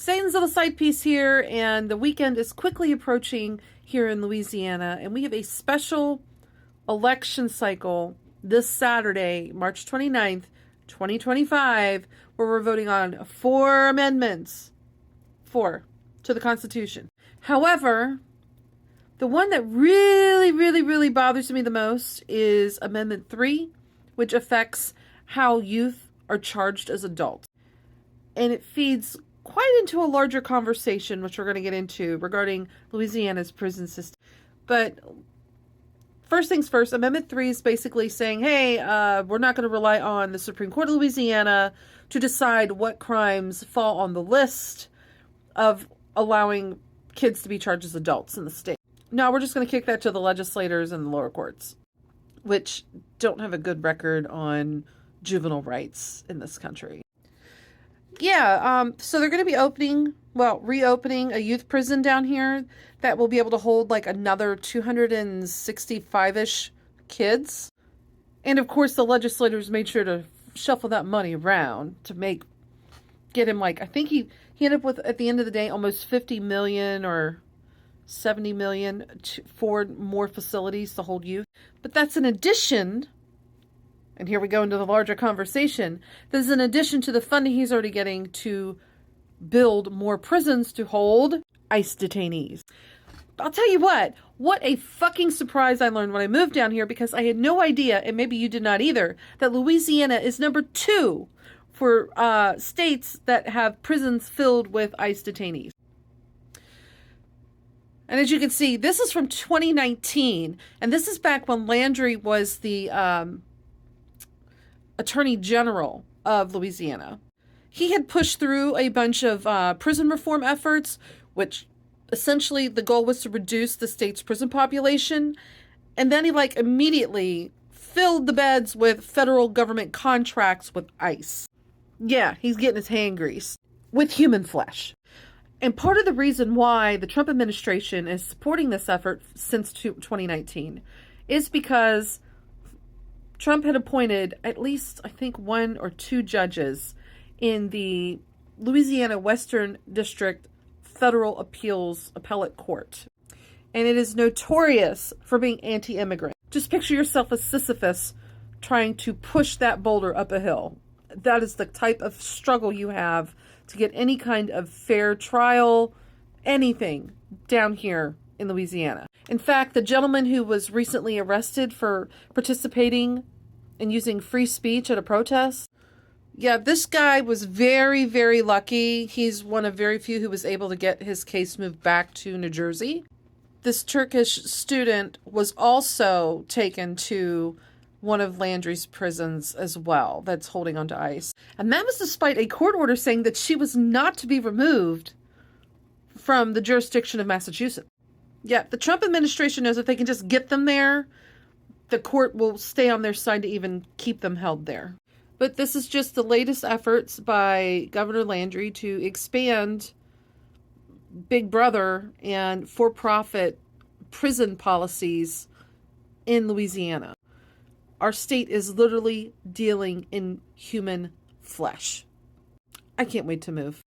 Satan's little side piece here, and the weekend is quickly approaching here in Louisiana, and we have a special election cycle this Saturday, March 29th, 2025, where we're voting on 4 amendments. 4 to the Constitution. However, the one that really bothers me the most is Amendment 3, which affects how youth are charged as adults. And it feeds quite into a larger conversation, which we're going to get into, regarding Louisiana's prison system. But first things first, Amendment 3 is basically saying, hey, we're not going to rely on the Supreme Court of Louisiana to decide what crimes fall on the list of allowing kids to be charged as adults in the state. No, we're just going to kick that to the legislators and the lower courts, which don't have a good record on juvenile rights in this country. Yeah, so they're going to be reopening a youth prison down here that will be able to hold like another 265-ish kids. And of course, the legislators made sure to shuffle that money around to get him, like, I think he ended up with, at the end of the day, almost 50 million or 70 million for more facilities to hold youth. But that's in addition, and here we go into the larger conversation, this is in addition to the funding he's already getting to build more prisons to hold ICE detainees. I'll tell you what a fucking surprise I learned when I moved down here, because I had no idea, and maybe you did not either, that Louisiana is number 2 for states that have prisons filled with ICE detainees. And as you can see, this is from 2019, and this is back when Landry was the Attorney General of Louisiana. He had pushed through a bunch of prison reform efforts, which essentially the goal was to reduce the state's prison population. And then he immediately filled the beds with federal government contracts with ICE. Yeah, he's getting his hand greased with human flesh. And part of the reason why the Trump administration is supporting this effort since 2019 is because Trump had appointed at least, I think, 1 or 2 judges in the Louisiana Western District Federal Appeals Appellate Court. And it is notorious for being anti-immigrant. Just picture yourself as Sisyphus trying to push that boulder up a hill. That is the type of struggle you have to get any kind of fair trial, anything down here in Louisiana. In fact, the gentleman who was recently arrested for participating and using free speech at a protest, yeah, this guy was very lucky. He's one of very few who was able to get his case moved back to New Jersey. This Turkish student was also taken to one of Landry's prisons as well that's holding on to ICE. And that was despite a court order saying that she was not to be removed from the jurisdiction of Massachusetts. Yeah, the Trump administration knows if they can just get them there, the court will stay on their side to even keep them held there. But this is just the latest efforts by Governor Landry to expand Big Brother and for-profit prison policies in Louisiana. Our state is literally dealing in human flesh. I can't wait to move.